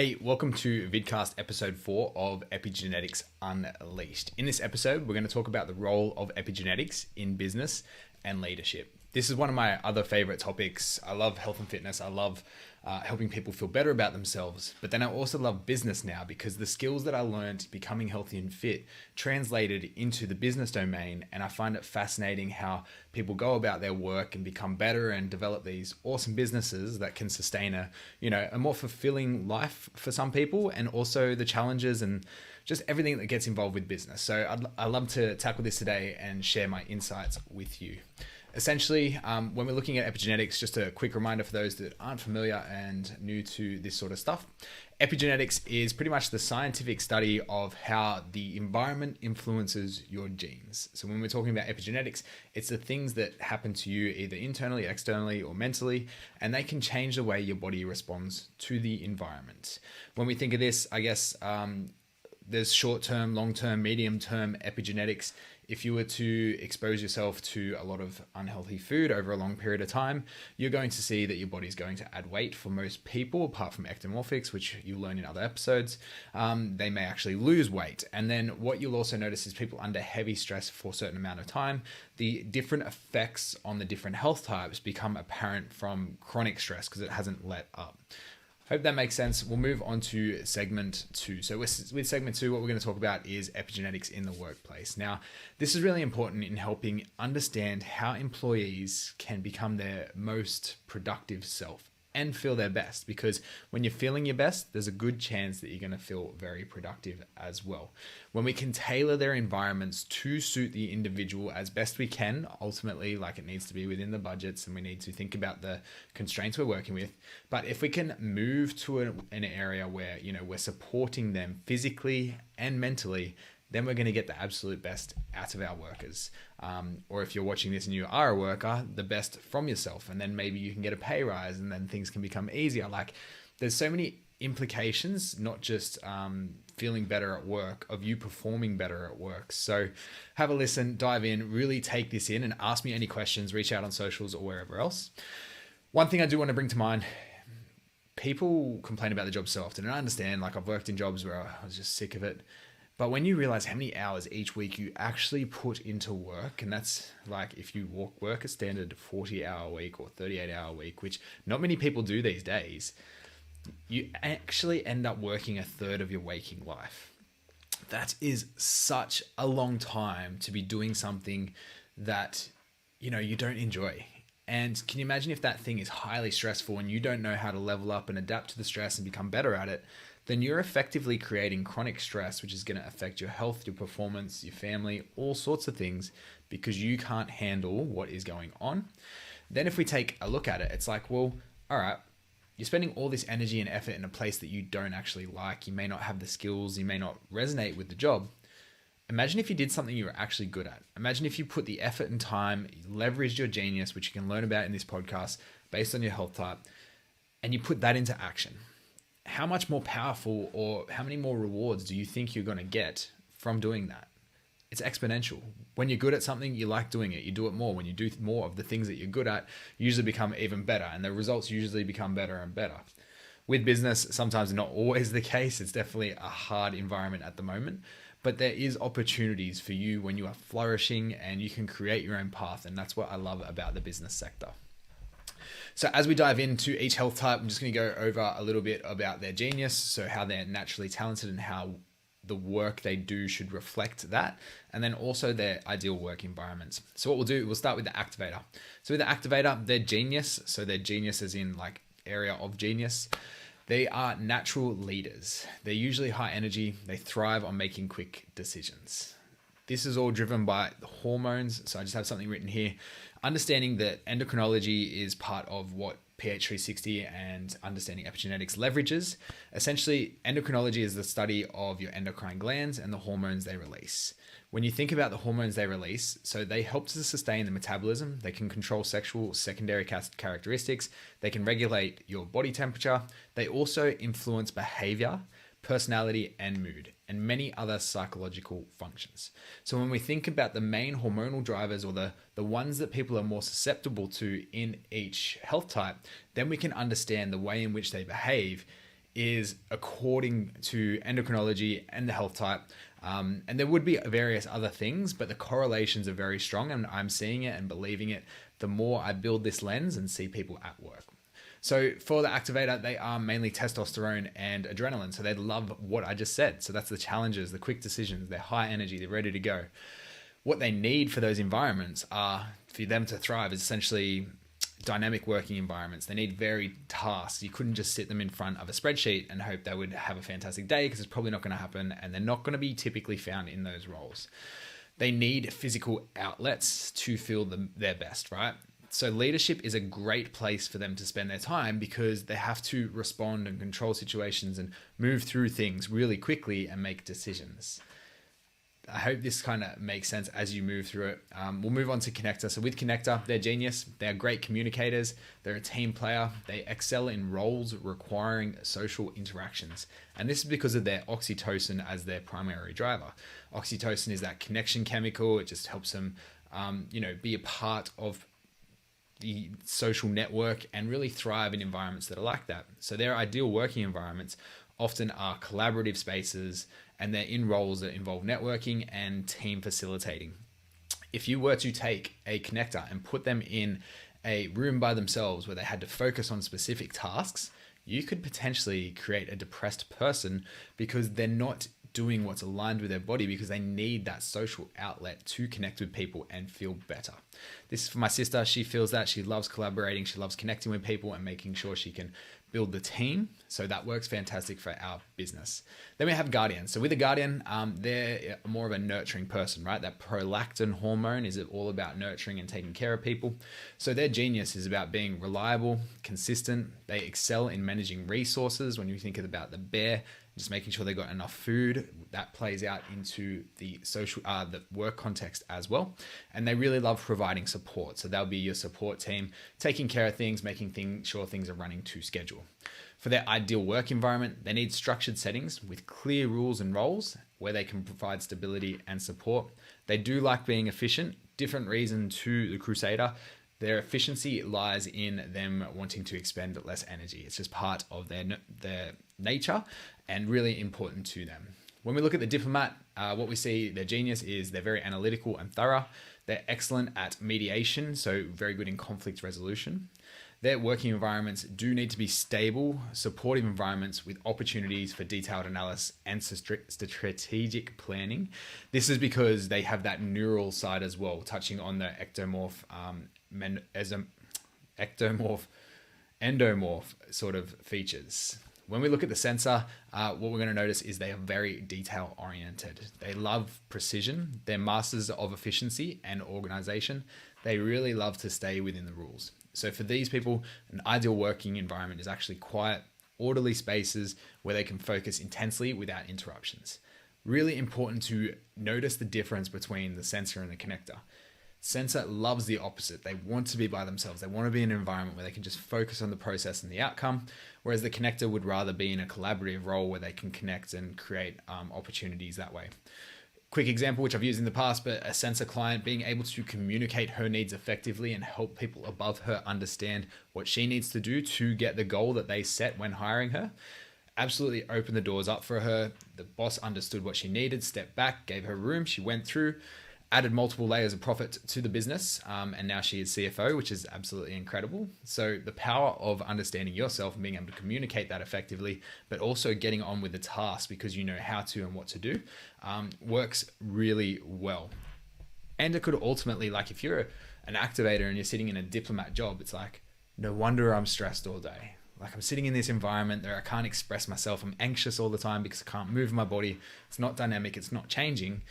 Hey, welcome to vidcast episode 4 of Epigenetics Unleashed. In this episode, we're going to talk about the role of epigenetics in business and leadership. This is one of my other favorite topics. I love health and fitness. I love helping people feel better about themselves. But then I also love business now because the skills that I learned becoming healthy and fit translated into the business domain. And I find it fascinating how people go about their work and become better and develop these awesome businesses that can sustain a more fulfilling life for some people, and also the challenges and just everything that gets involved with business. So I'd love to tackle this today and share my insights with you. Essentially, when we're looking at epigenetics, just a quick reminder for those that aren't familiar and new to this sort of stuff. Epigenetics is pretty much the scientific study of how the environment influences your genes. So when we're talking about epigenetics, it's the things that happen to you either internally, externally, or mentally, and they can change the way your body responds to the environment. When we think of this, I guess there's short-term, long-term, medium-term epigenetics. If you were to expose yourself to a lot of unhealthy food over a long period of time, you're going to see that your body's going to add weight for most people, apart from ectomorphics, which you learn in other episodes. They may actually lose weight. And then what you'll also notice is people under heavy stress for a certain amount of time, the different effects on the different health types become apparent from chronic stress because it hasn't let up. Hope that makes sense. We'll move on to segment 2. So with segment 2, what we're going to talk about is epigenetics in the workplace. Now, this is really important in helping understand how employees can become their most productive self and feel their best, because when you're feeling your best, there's a good chance that you're going to feel very productive as well. When we can tailor their environments to suit the individual as best we can, ultimately, like it needs to be within the budgets, and we need to think about the constraints we're working with. But if we can move to an area where, we're supporting them physically and mentally, then we're going to get the absolute best out of our workers. Or if you're watching this and you are a worker, the best from yourself. And then maybe you can get a pay rise and then things can become easier. Like there's so many implications, not just feeling better at work, of you performing better at work. So have a listen, dive in, really take this in and ask me any questions, reach out on socials or wherever else. One thing I do want to bring to mind, people complain about the job so often. And I understand, like I've worked in jobs where I was just sick of it. But when you realize how many hours each week you actually put into work, and that's like if you work a standard 40-hour week or 38-hour week, which not many people do these days, you actually end up working a third of your waking life. That is such a long time to be doing something that, you don't enjoy. And can you imagine if that thing is highly stressful and you don't know how to level up and adapt to the stress and become better at it? Then you're effectively creating chronic stress, which is going to affect your health, your performance, your family, all sorts of things, because you can't handle what is going on. Then if we take a look at it, it's like, well, all right, you're spending all this energy and effort in a place that you don't actually like. You may not have the skills. You may not resonate with the job. Imagine if you did something you were actually good at. Imagine if you put the effort and time, leveraged your genius, which you can learn about in this podcast based on your health type, and you put that into action. How much more powerful or how many more rewards do you think you're going to get from doing that? It's exponential. When you're good at something, you like doing it. You do it more. When you do more of the things that you're good at, you usually become even better, and the results usually become better and better. With business, sometimes not always the case. It's definitely a hard environment at the moment, but there is opportunities for you when you are flourishing and you can create your own path. And that's what I love about the business sector. So as we dive into each health type, I'm just going to go over a little bit about their genius, so how they're naturally talented and how the work they do should reflect that, and then also their ideal work environments. So what we'll start with the activator. So with the activator, their genius, so their genius as in like area of genius, they are natural leaders. They're usually high energy. They thrive on making quick decisions. This is all driven by the hormones. So I just have something written here. Understanding that endocrinology is part of what PH360 and understanding epigenetics leverages. Essentially, endocrinology is the study of your endocrine glands and the hormones they release. When you think about the hormones they release, so they help to sustain the metabolism, they can control sexual secondary characteristics, they can regulate your body temperature, they also influence behavior, personality, and mood, and many other psychological functions. So when we think about the main hormonal drivers, or the ones that people are more susceptible to in each health type, then we can understand the way in which they behave is according to endocrinology and the health type. And there would be various other things, but the correlations are very strong, and I'm seeing it and believing it the more I build this lens and see people at work. So for the activator, they are mainly testosterone and adrenaline. So they love what I just said. So that's the challenges, the quick decisions, they're high energy, they're ready to go. What they need for those environments are, for them to thrive, is essentially dynamic working environments. They need varied tasks. You couldn't just sit them in front of a spreadsheet and hope they would have a fantastic day, because it's probably not going to happen, and they're not going to be typically found in those roles. They need physical outlets to feel their best, right? So leadership is a great place for them to spend their time, because they have to respond and control situations and move through things really quickly and make decisions. I hope this kind of makes sense as you move through it. We'll move on to Connector. So with Connector, they're genius. They're great communicators. They're a team player. They excel in roles requiring social interactions. And this is because of their oxytocin as their primary driver. Oxytocin is that connection chemical. It just helps them, be a part of the social network and really thrive in environments that are like that. So their ideal working environments often are collaborative spaces, and they're in roles that involve networking and team facilitating. If you were to take a connector and put them in a room by themselves where they had to focus on specific tasks, you could potentially create a depressed person, because they're not doing what's aligned with their body, because they need that social outlet to connect with people and feel better. This is for my sister. She feels that. She loves collaborating. She loves connecting with people and making sure she can build the team. So that works fantastic for our business. Then we have Guardian. So with a Guardian, they're more of a nurturing person, right? That prolactin hormone is all about nurturing and taking care of people. So their genius is about being reliable, consistent. They excel in managing resources. When you think about the bear, just making sure they got enough food, that plays out into the social, the work context as well. And they really love providing support. So they'll be your support team, taking care of things, making sure things are running to schedule. For their ideal work environment, they need structured settings with clear rules and roles where they can provide stability and support. They do like being efficient. Different reason to the Crusader. Their efficiency lies in them wanting to expend less energy. It's just part of their nature and really important to them. When we look at the Diplomat, what we see, their genius is they're very analytical and thorough. They're excellent at mediation, so very good in conflict resolution. Their working environments do need to be stable, supportive environments with opportunities for detailed analysis and strategic planning. This is because they have that neural side as well, touching on the endomorph sort of features. When we look at the sensor, what we're going to notice is they are very detail oriented. They love precision. They're masters of efficiency and organization. They really love to stay within the rules. So for these people, an ideal working environment is actually quiet, orderly spaces where they can focus intensely without interruptions. Really important to notice the difference between the sensor and the connector. Sensor loves the opposite. They want to be by themselves. They want to be in an environment where they can just focus on the process and the outcome, whereas the connector would rather be in a collaborative role where they can connect and create opportunities that way. Quick example, which I've used in the past, but a sensor client being able to communicate her needs effectively and help people above her understand what she needs to do to get the goal that they set when hiring her. Absolutely opened the doors up for her. The boss understood what she needed, stepped back, gave her room. She went through, added multiple layers of profit to the business, and now she is CFO, which is absolutely incredible. So the power of understanding yourself and being able to communicate that effectively, but also getting on with the task because you know how to and what to do, works really well. And it could ultimately, like if you're an activator and you're sitting in a diplomat job, it's like, no wonder I'm stressed all day. Like I'm sitting in this environment there, I can't express myself. I'm anxious all the time because I can't move my body. It's not dynamic, it's not changing.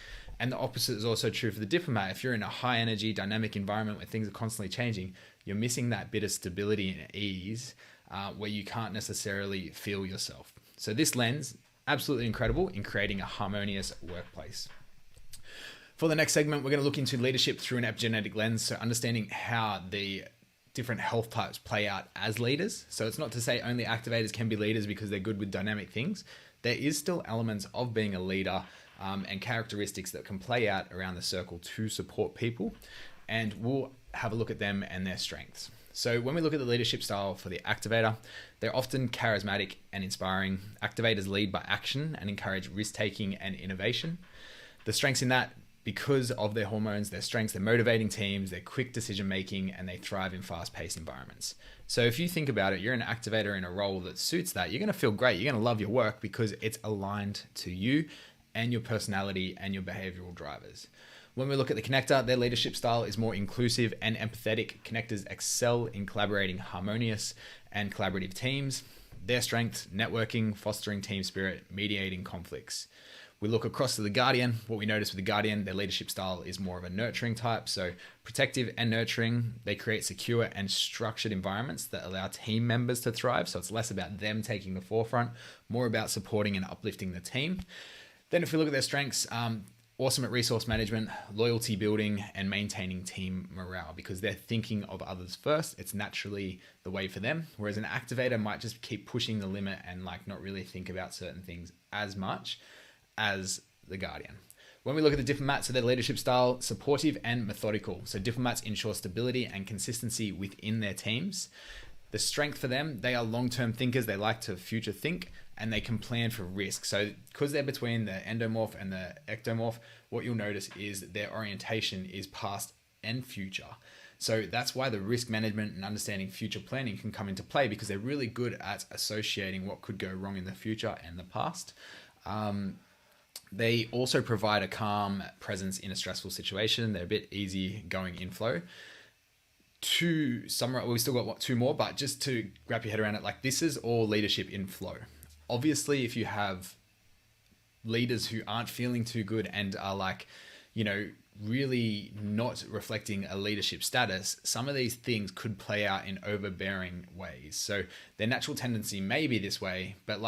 And the opposite is also true for the diplomat. If you're in a high energy, dynamic environment where things are constantly changing, you're missing that bit of stability and ease where you can't necessarily feel yourself. So this lens, absolutely incredible in creating a harmonious workplace. For the next segment, we're going to look into leadership through an epigenetic lens. So understanding how the different health types play out as leaders. So it's not to say only activators can be leaders because they're good with dynamic things. There is still elements of being a leader and characteristics that can play out around the circle to support people. And we'll have a look at them and their strengths. So when we look at the leadership style for the activator, they're often charismatic and inspiring. Activators lead by action and encourage risk-taking and innovation. The strengths in that, because of their hormones, their strengths, they're motivating teams, they're quick decision-making, and they thrive in fast-paced environments. So if you think about it, you're an activator in a role that suits that, you're going to feel great. You're going to love your work because it's aligned to you and your personality and your behavioral drivers. When we look at the connector, their leadership style is more inclusive and empathetic. Connectors excel in collaborating harmonious and collaborative teams. Their strength, networking, fostering team spirit, mediating conflicts. We look across to the Guardian. What we notice with the Guardian, their leadership style is more of a nurturing type. So protective and nurturing, they create secure and structured environments that allow team members to thrive. So it's less about them taking the forefront, more about supporting and uplifting the team. Then if we look at their strengths, awesome at resource management, loyalty building, and maintaining team morale because they're thinking of others first. It's naturally the way for them. Whereas an activator might just keep pushing the limit and not really think about certain things as much as the Guardian. When we look at the diplomats, so their leadership style, supportive and methodical. So diplomats ensure stability and consistency within their teams. The strength for them, they are long-term thinkers. They like to future think and they can plan for risk. So because they're between the endomorph and the ectomorph, what you'll notice is their orientation is past and future. So that's why the risk management and understanding future planning can come into play because they're really good at associating what could go wrong in the future and the past. They also provide a calm presence in a stressful situation. They're a bit easy going in flow. To summarize, we've still got two more, but just to wrap your head around it, this is all leadership in flow. Obviously, if you have leaders who aren't feeling too good and are really not reflecting a leadership status, some of these things could play out in overbearing ways. So their natural tendency may be this way, but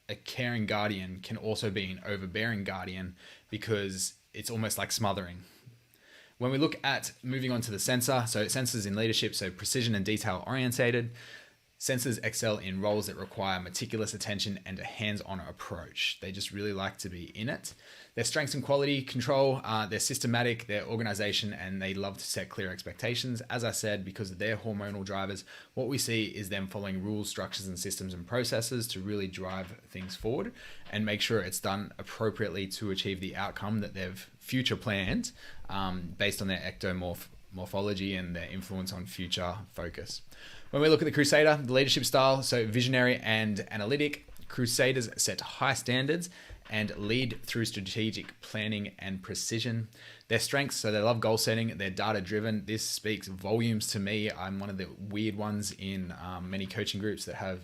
a caring guardian can also be an overbearing guardian because it's almost like smothering. When we look at moving on to the sensor, so sensors in leadership, so precision and detail orientated. Sensors excel in roles that require meticulous attention and a hands-on approach. They just really like to be in it. Their strengths and quality control, they're systematic, they're organization, and they love to set clear expectations. As I said, because of their hormonal drivers, what we see is them following rules, structures, and systems and processes to really drive things forward and make sure it's done appropriately to achieve the outcome that they've future planned based on their ectomorph morphology and their influence on future focus. When we look at the Crusader, the leadership style, so visionary and analytic, Crusaders set high standards and lead through strategic planning and precision. Their strengths, so they love goal setting, they're data driven. This speaks volumes to me. I'm one of the weird ones in many coaching groups that have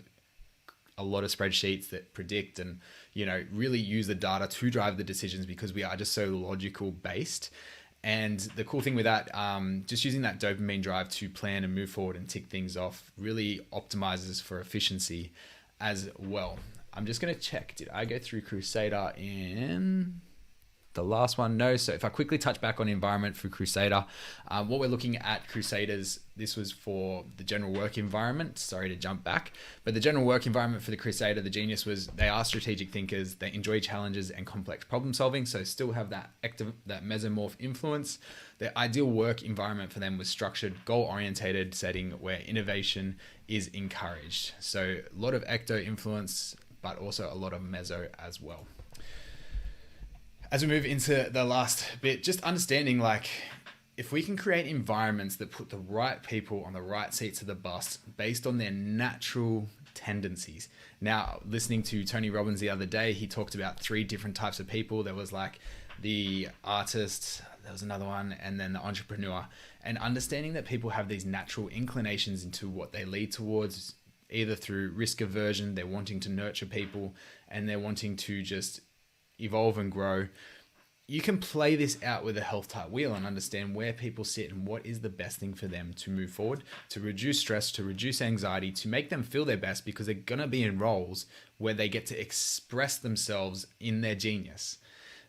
a lot of spreadsheets that predict and really use the data to drive the decisions because we are just so logical based. And the cool thing with that, just using that dopamine drive to plan and move forward and tick things off really optimizes for efficiency as well. I'm just going to check. Did I go through Crusader in the last one? No. So if I quickly touch back on environment for Crusader, what we're looking at Crusaders, this was for the general work environment. Sorry to jump back, but the general work environment for the Crusader, the genius was they are strategic thinkers. They enjoy challenges and complex problem solving. So still have that mesomorph influence. The ideal work environment for them was structured, goal-orientated setting where innovation is encouraged. So a lot of ecto influence, but also a lot of meso as well. As we move into the last bit, just understanding if we can create environments that put the right people on the right seats of the bus based on their natural tendencies. Now, listening to Tony Robbins the other day, he talked about 3 different types of people. There was the artist, there was another one, and then the entrepreneur. And understanding that people have these natural inclinations into what they lead towards, either through risk aversion, they're wanting to nurture people, and they're wanting to just evolve and grow. You can play this out with a health type wheel and understand where people sit and what is the best thing for them to move forward, to reduce stress, to reduce anxiety, to make them feel their best because they're going to be in roles where they get to express themselves in their genius.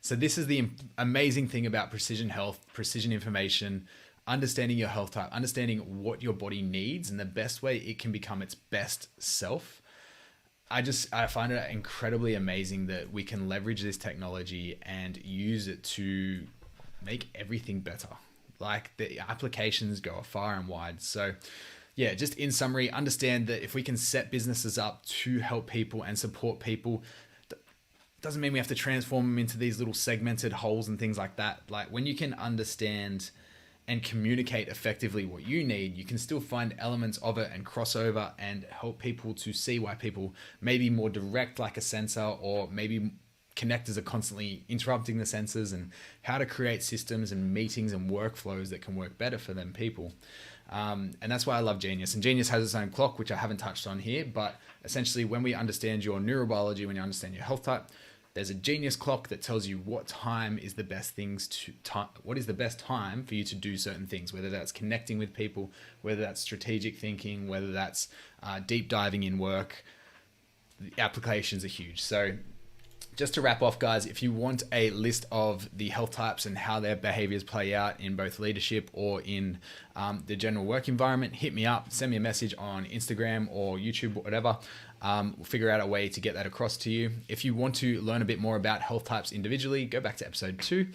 So this is the amazing thing about precision health, precision information, understanding your health type, understanding what your body needs and the best way it can become its best self. I find it incredibly amazing that we can leverage this technology and use it to make everything better. The applications go far and wide. So yeah, just in summary, understand that if we can set businesses up to help people and support people, doesn't mean we have to transform them into these little segmented holes and things like that. Like when you can understand and communicate effectively what you need, you can still find elements of it and crossover and help people to see why people may be more direct like a sensor, or maybe connectors are constantly interrupting the sensors, and how to create systems and meetings and workflows that can work better for them people. And that's why I love Genius. And Genius has its own clock, which I haven't touched on here, but essentially when we understand your neurobiology, when you understand your health type, there's a Genius clock that tells you what time is the best what is the best time for you to do certain things, whether that's connecting with people, whether that's strategic thinking, whether that's deep diving in work. The applications are huge. So just to wrap off, guys, if you want a list of the health types and how their behaviors play out in both leadership or in the general work environment, hit me up, send me a message on Instagram or YouTube or whatever. We'll figure out a way to get that across to you. If you want to learn a bit more about health types individually, go back to episode 2.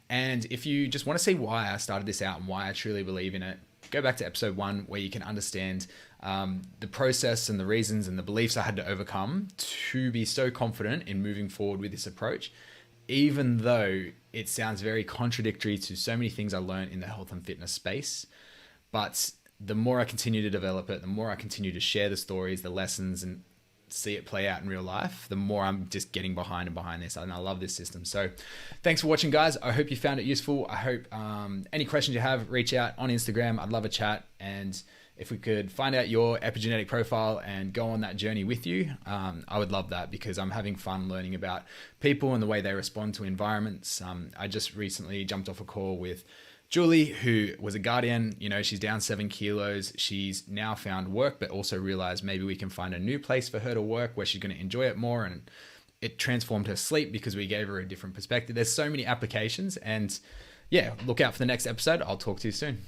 And if you just want to see why I started this out and why I truly believe in it, go back to episode 1, where you can understand the process and the reasons and the beliefs I had to overcome to be so confident in moving forward with this approach, even though it sounds very contradictory to so many things I learned in the health and fitness space. But the more I continue to develop it, the more I continue to share the stories, the lessons, and see it play out in real life, the more I'm just getting behind this, and I love this system. So thanks for watching, guys. I hope you found it useful. I hope any questions you have, reach out on Instagram. I'd love a chat, and if we could find out your epigenetic profile and go on that journey with you, I would love that, because I'm having fun learning about people and the way they respond to environments. I just recently jumped off a call with Julie, who was a guardian. You know, she's down 7 kilos. She's now found work, but also realized maybe we can find a new place for her to work where she's going to enjoy it more. And it transformed her sleep because we gave her a different perspective. There's so many applications, and yeah, look out for the next episode. I'll talk to you soon.